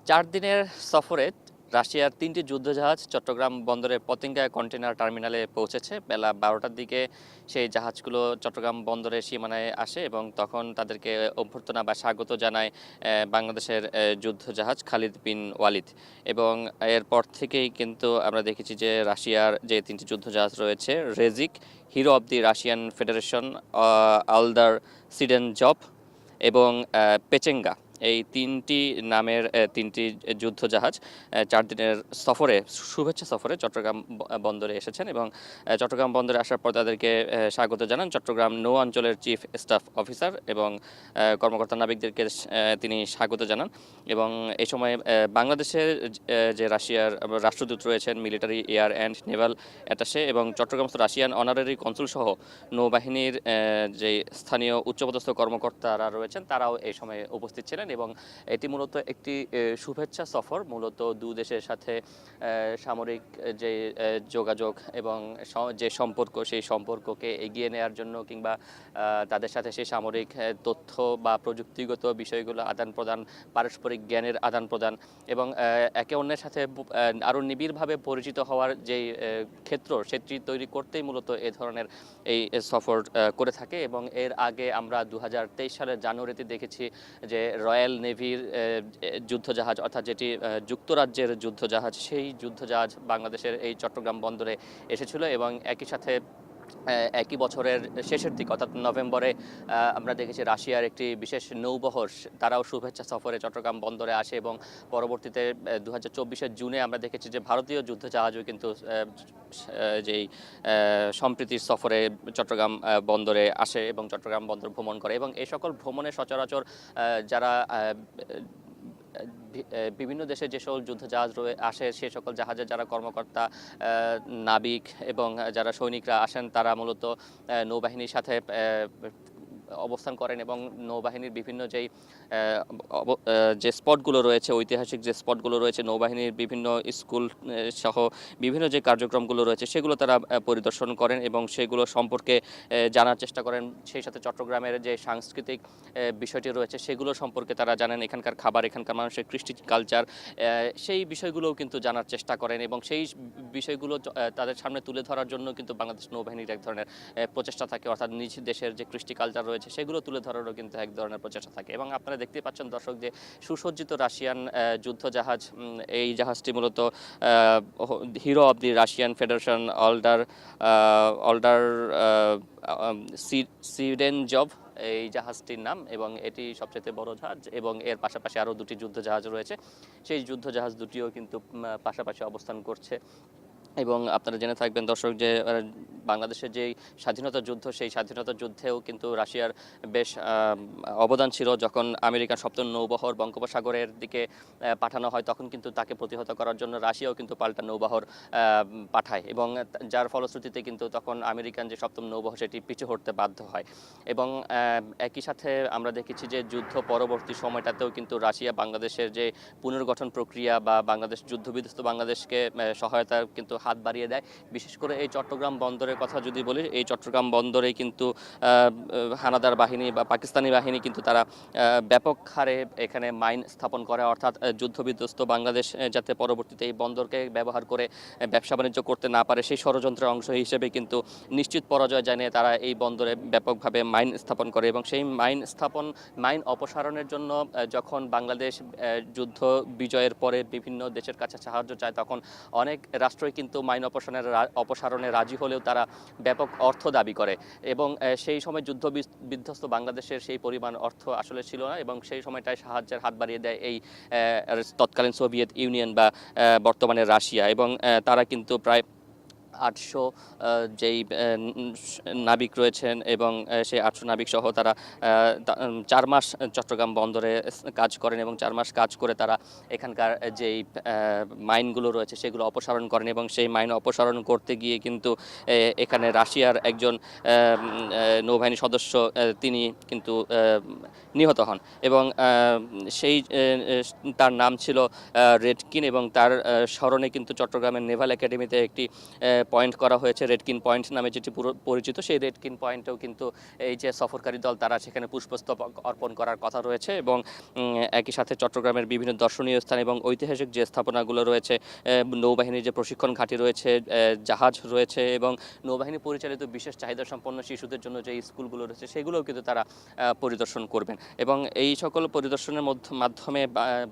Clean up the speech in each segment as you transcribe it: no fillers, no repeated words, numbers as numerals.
4 দিনের সফরে রাশিয়ার ৩টি যুদ্ধজাহাজ চট্টগ্রাম বন্দরের পতেঙ্গা কন্টেইনার টার্মিনালে পৌঁছেছে। বেলা ১২টার দিকে সেই জাহাজগুলো চট্টগ্রাম বন্দরের সীমানায় আসে এবং তখন তাদেরকে অভ্যর্থনা বা স্বাগত জানায় বাংলাদেশের যুদ্ধজাহাজ খালিদ বিন ওয়ালিদ। এবং এরপর থেকেই কিন্তু আমরা দেখেছি যে রাশিয়ার যে ৩টি যুদ্ধজাহাজ রয়েছে, Rezkiy, hero of the Russian Federation, Aldar Tsydenzhapov এবং পেচেঙ্গা, এই ৩টি নামের ৩টি যুদ্ধজাহাজ ৪ দিনের সফরে, শুভেচ্ছা সফরে চট্টগ্রাম বন্দরে এসেছেন এবং চট্টগ্রাম বন্দরে আসার পর তাদেরকে স্বাগত জানান চট্টগ্রাম নৌ অঞ্চলের চিফ স্টাফ অফিসার এবং কর্মকর্তা নাবিকদেরকে তিনি স্বাগত জানান। এবং এই সময় বাংলাদেশের যে রাশিয়ার রাষ্ট্রদূত রয়েছেন, military, air and Naval attaché এবং চট্টগ্রামস্থ রাশিয়ান অনারারি কনসুল সহ নৌবাহিনীর যে স্থানীয় উচ্চপদস্থ কর্মকর্তারা রয়েছেন তারাও এই সময় উপস্থিত ছিলেন। এবং এটি মূলত একটি শুভেচ্ছা সফর, মূলত দু দেশের সাথে সামরিক যে যোগাযোগ এবং যে সম্পর্ক, সেই সম্পর্ককে এগিয়ে নেওয়ার জন্য কিংবা তাদের সাথে সেই সামরিক তথ্য বা প্রযুক্তিগত বিষয়গুলো আদান প্রদান, পারস্পরিক জ্ঞানের আদান প্রদান এবং একে অন্যের সাথে আরও নিবিড়ভাবে পরিচিত হওয়ার যে ক্ষেত্র, সেটি তৈরি করতেই মূলত এ ধরনের এই সফর করে থাকে। এবং এর আগে আমরা 2023 সালের জানুয়ারিতে দেখেছি যে রয়্যাল নেভির যুদ্ধজাহাজ, অর্থাৎ যেটি যুক্তরাজ্যের যুদ্ধজাহাজ, সেই যুদ্ধজাহাজ বাংলাদেশের এই চট্টগ্রাম বন্দরে এসেছিল এবং একই সাথে একই বছরের শেষের দিকে অর্থাৎ নভেম্বরে আমরা দেখেছি রাশিয়ার একটি বিশেষ নৌবহর, তারাও শুভেচ্ছা সফরে চট্টগ্রাম বন্দরে আসে এবং পরবর্তীতে 2024-এর জুনে আমরা দেখেছি যে ভারতীয় যুদ্ধজাহাজও কিন্তু যেই সম্প্রীতির সফরে চট্টগ্রাম বন্দরে আসে এবং চট্টগ্রাম বন্দর ভ্রমণ করে। এবং এই সকল ভ্রমণে সচরাচর যারা বিভিন্ন দেশে যে সকল যুদ্ধজাহাজ আসে, সে সকল জাহাজের যারা কর্মকর্তা, নাবিক এবং যারা সৈনিকরা আসেন, তারা মূলত নৌবাহিনীর সাথে অবস্থান করেন এবং নৌবাহিনীর বিভিন্ন যে স্পটগুলো রয়েছে, ঐতিহাসিক যে স্পটগুলো রয়েছে, নৌবাহিনীর বিভিন্ন স্কুল সহ বিভিন্ন যে কার্যক্রমগুলো রয়েছে, সেগুলো তারা পরিদর্শন করেন এবং সেগুলো সম্পর্কে জানার চেষ্টা করেন। সেই সাথে চট্টগ্রামের যে সাংস্কৃতিক বিষয়টি রয়েছে সেগুলো সম্পর্কে তারা জানেন, এখানকার খাবার, এখানকার মানুষের কৃষ্টি কালচার, সেই বিষয়গুলোও কিন্তু জানার চেষ্টা করেন। এবং সেই বিষয়গুলো তাদের সামনে তুলে ধরার জন্য কিন্তু বাংলাদেশ নৌবাহিনীর এক ধরনের প্রচেষ্টা থাকে, অর্থাৎ নিজ দেশের যে কৃষ্টি কালচার রয়েছে সেগুলো তুলে ধরারও কিন্তু এক ধরনের প্রচেষ্টা থাকে। এবং আপনারা দেখতে পাচ্ছেন দর্শক যে সুসজ্জিত রাশিয়ান যুদ্ধজাহাজ, এই জাহাজটি মূলত hero of the Russian Federation, Aldar Tsydenzhapov, এই জাহাজটির নাম। এবং এটি সবচেয়ে বড় জাহাজ এবং এর পাশাপাশি আরও দুটি যুদ্ধজাহাজ রয়েছে, সেই যুদ্ধজাহাজ দুটিও কিন্তু পাশাপাশি অবস্থান করছে। এবং আপনারা জেনে থাকবেন দর্শক যে বাংলাদেশের যে স্বাধীনতা যুদ্ধ, সেই স্বাধীনতা যুদ্ধেও কিন্তু রাশিয়ার বেশ অবদান ছিল। যখন আমেরিকার সপ্তম নৌবহর বঙ্গোপসাগরের দিকে পাঠানো হয়, তখন কিন্তু তাকে প্রতিহত করার জন্য রাশিয়াও কিন্তু পাল্টা নৌবহর পাঠায় এবং যার ফলশ্রুতিতে কিন্তু তখন আমেরিকান যে সপ্তম নৌবহর, সেটি পিছু হটতে বাধ্য হয়। এবং একই সাথে আমরা দেখেছি যে যুদ্ধ পরবর্তী সময়টাতেও কিন্তু রাশিয়া বাংলাদেশের যে পুনর্গঠন প্রক্রিয়া বা বাংলাদেশ যুদ্ধবিধ্বস্ত বাংলাদেশকে সহায়তার কিন্তু হাত বাড়িয়ে দেয়। বিশেষ করে এই চট্টগ্রাম বন্দরের কথা যদি বলি, এই চট্টগ্রাম বন্দরে কিন্তু হানাদার বাহিনী বা পাকিস্তানি বাহিনী কিন্তু তারা ব্যাপক হারে এখানে মাইন স্থাপন করে, অর্থাৎ যুদ্ধবিধ্বস্ত বাংলাদেশ যাতে পরবর্তীতে এই বন্দরকে ব্যবহার করে ব্যবসা বাণিজ্য করতে না পারে, সেই ষড়যন্ত্রের অংশ হিসেবে কিন্তু নিশ্চিত পরাজয় জানিয়ে তারা এই বন্দরে ব্যাপকভাবে মাইন স্থাপন করে। এবং সেই মাইন অপসারণের জন্য যখন বাংলাদেশ যুদ্ধ বিজয়ের পরে বিভিন্ন দেশের কাছে সাহায্য চায়, তখন অনেক রাষ্ট্রই কিন্তু মাইন অপসারণে রাজি হলেও তারা ব্যাপক অর্থ দাবি করে। এবং সেই সময় যুদ্ধ বিধ্বস্ত বাংলাদেশের সেই পরিমাণ অর্থ আসলে ছিল না এবং সেই সময়টায় সাহায্যের হাত বাড়িয়ে দেয় এই তৎকালীন সোভিয়েত ইউনিয়ন বা বর্তমানে রাশিয়া। এবং তারা কিন্তু প্রায় 800 যেই নাবিক রয়েছেন এবং সেই 800 নাবিক সহ তারা 4 মাস চট্টগ্রাম বন্দরে কাজ করেন এবং 4 মাস কাজ করে তারা এখানকার যেই মাইনগুলো রয়েছে সেগুলো অপসারণ করেন। এবং সেই মাইন অপসারণ করতে গিয়ে কিন্তু এখানে রাশিয়ার একজন নৌবাহিনী সদস্য তিনি কিন্তু নিহত হন এবং সেই তার নাম ছিল রেডকিন। এবং তার স্মরণে কিন্তু চট্টগ্রামের নেভাল একাডেমিতে একটি পয়েন্ট করা হয়েছে, রেডকিন পয়েন্ট নামে যেটি পরিচিত, সেই রেডকিন পয়েন্টেও কিন্তু এই যে সফরকারী দল তারা সেখানে পুষ্পস্তবক অর্পণ করার কথা রয়েছে। এবং একই সাথে চট্টগ্রামের বিভিন্ন দর্শনীয় স্থান এবং ঐতিহাসিক যে স্থাপনাগুলো রয়েছে, নৌবাহিনীর যে প্রশিক্ষণ ঘাঁটি রয়েছে, জাহাজ রয়েছে এবং নৌবাহিনী পরিচালিত বিশেষ চাহিদা সম্পন্ন শিশুদের জন্য যে স্কুলগুলো রয়েছে সেগুলোও কিন্তু তারা পরিদর্শন করবেন। এবং এই সকল পরিদর্শনের মাধ্যমে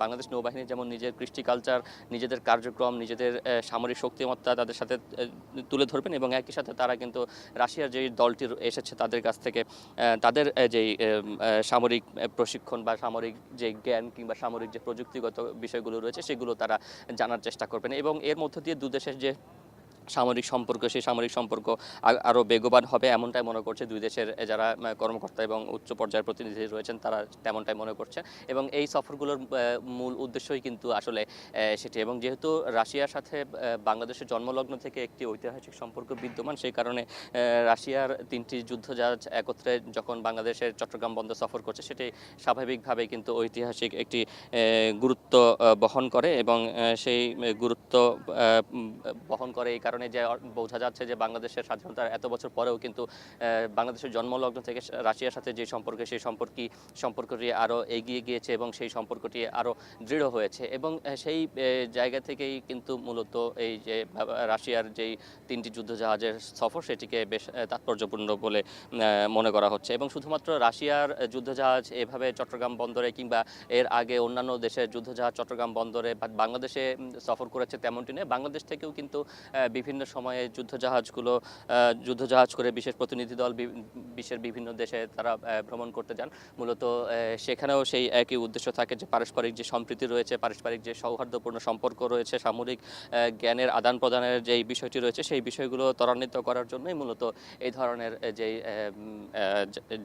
বাংলাদেশ নৌবাহিনী যেমন নিজের কৃষ্টি কালচার, নিজেদের কার্যক্রম, নিজেদের সামরিক শক্তিমত্তা তাদের সাথে তুলে ধরবেন। এবং একই সাথে তারা কিন্তু রাশিয়ার যেই দলটি এসেছে তাদের কাছ থেকে তাদের যেই সামরিক প্রশিক্ষণ বা সামরিক যে জ্ঞান কিংবা সামরিক যে প্রযুক্তিগত বিষয়গুলো রয়েছে সেগুলো তারা জানার চেষ্টা করবেন। এবং এর মধ্য দিয়ে দুই দেশের যে সামরিক সম্পর্ক, সেই সামরিক সম্পর্ক আরও বেগবান হবে এমনটাই মনে করছে দুই দেশের যারা কর্মকর্তা এবং উচ্চ পর্যায়ের প্রতিনিধি রয়েছেন, তারা তেমনটাই মনে করছে। এবং এই সফরগুলোর মূল উদ্দেশ্যই কিন্তু আসলে সেটি। এবং যেহেতু রাশিয়ার সাথে বাংলাদেশের জন্মলগ্ন থেকে একটি ঐতিহাসিক সম্পর্ক বিদ্যমান, সেই কারণে রাশিয়ার 3টি যুদ্ধজাহাজ একত্রে যখন বাংলাদেশের চট্টগ্রাম বন্দর সফর করছে, সেটি স্বাভাবিকভাবে কিন্তু ঐতিহাসিক একটি গুরুত্ব বহন করে। এবং সেই গুরুত্ব বহন করে এই কারণে যে বোঝা যাচ্ছে যে বাংলাদেশের স্বাধীনতার এত বছর পরেও কিন্তু বাংলাদেশের জন্মলগ্ন থেকে রাশিয়ার সাথে যে সেই সম্পর্কটি আরও এগিয়ে গিয়েছে এবং সেই সম্পর্কটি আরও দৃঢ় হয়েছে। এবং সেই জায়গা থেকেই কিন্তু মূলত এই যে রাশিয়ার যেই 3টি যুদ্ধজাহাজের সফর সেটিকে বেশ তাৎপর্যপূর্ণ বলে মনে করা হচ্ছে। এবং শুধুমাত্র রাশিয়ার যুদ্ধজাহাজ এভাবে চট্টগ্রাম বন্দরে কিংবা এর আগে অন্যান্য দেশের যুদ্ধজাহাজ চট্টগ্রাম বন্দরে বাংলাদেশে সফর করেছে তেমনটি নয়, বাংলাদেশ থেকেও কিন্তু বিভিন্ন সময়ে যুদ্ধজাহাজ করে বিশেষ প্রতিনিধি দল বিশ্বের বিভিন্ন দেশে তারা ভ্রমণ করতে যান। মূলত সেখানেও সেই একই উদ্দেশ্য থাকে যে পারস্পরিক যে সম্প্রীতি রয়েছে, পারস্পরিক যে সৌহার্দ্যপূর্ণ সম্পর্ক রয়েছে, সামরিক জ্ঞানের আদান প্রদানের যেই বিষয়টি রয়েছে সেই বিষয়গুলো ত্বরান্বিত করার জন্যই মূলত এই ধরনের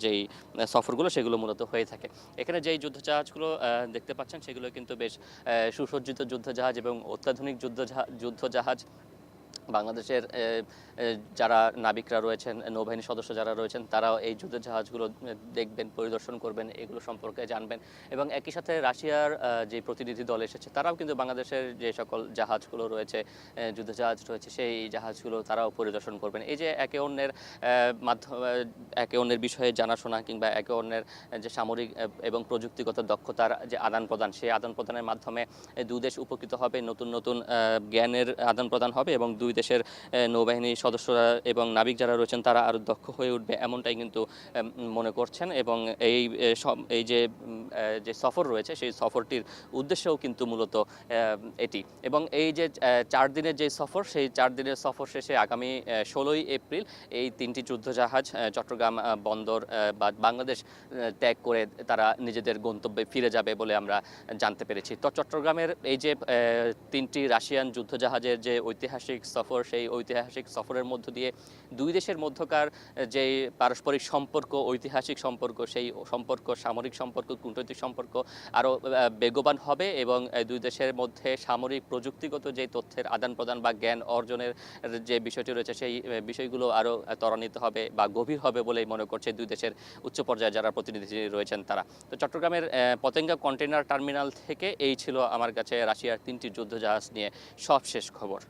যেই সফরগুলো সেগুলো মূলত হয়ে থাকে। এখানে যেই যুদ্ধজাহাজগুলো দেখতে পাচ্ছেন সেগুলো কিন্তু বেশ সুসজ্জিত যুদ্ধজাহাজ এবং অত্যাধুনিক যুদ্ধজাহাজ। বাংলাদেশের যারা নাবিকরা রয়েছেন, নৌবাহিনীর সদস্য যারা রয়েছেন, তারাও এই যুদ্ধজাহাজগুলো দেখবেন, পরিদর্শন করবেন, এগুলো সম্পর্কে জানবেন। এবং একই সাথে রাশিয়ার যে প্রতিনিধি দল এসেছে তারাও কিন্তু বাংলাদেশের যে সকল জাহাজগুলো রয়েছে, যুদ্ধজাহাজ রয়েছে, সেই জাহাজগুলো তারাও পরিদর্শন করবেন। এই যে একে অন্যের বিষয়ে জানাশোনা কিংবা একে অন্যের যে সামরিক এবং প্রযুক্তিগত দক্ষতার যে আদান প্রদান, সেই আদান প্রদানের মাধ্যমে দুই দেশ উপকৃত হবে, নতুন নতুন জ্ঞানের আদান প্রদান হবে এবং দুই দেশের নৌবাহিনীর সদস্যরা এবং নাবিক যারা রয়েছেন তারা আরও দক্ষ হয়ে উঠবে এমনটাই কিন্তু মনে করছেন। এবং এই যে সফর রয়েছে সেই সফরটির উদ্দেশ্যও কিন্তু মূলত এটি। এবং এই যে 4 দিনের যে সফর, সেই 4 দিনের সফর শেষে আগামী 16ই এপ্রিল এই 3টি যুদ্ধজাহাজ চট্টগ্রাম বন্দর বা বাংলাদেশ ত্যাগ করে তারা নিজেদের গন্তব্যে ফিরে যাবে বলে আমরা জানতে পেরেছি। তো চট্টগ্রামের এই যে 3টি রাশিয়ান যুদ্ধজাহাজের যে ঐতিহাসিক সফর, সেই ঐতিহাসিক সফরের মধ্য দিয়ে দুই দেশের মধ্যকার যে পারস্পরিক সম্পর্ক, ঐতিহাসিক সম্পর্ক, সেই সম্পর্ক, সামরিক সম্পর্ক, কূটনৈতিক সম্পর্ক আরও বেগবান হবে। এবং দুই দেশের মধ্যে সামরিক প্রযুক্তিগত যে তথ্যের আদান প্রদান বা জ্ঞান অর্জনের যে বিষয়টি রয়েছে সেই বিষয়গুলো আরও ত্বরান্বিত হবে বা গভীর হবে বলেই মনে করছে দুই দেশের উচ্চ পর্যায়ে যারা প্রতিনিধি রয়েছেন তারা। তো চট্টগ্রামের পতেঙ্গা কন্টেইনার টার্মিনাল থেকে এই ছিল আমার কাছে রাশিয়ার 3টি যুদ্ধজাহাজ নিয়ে সবশেষ খবর।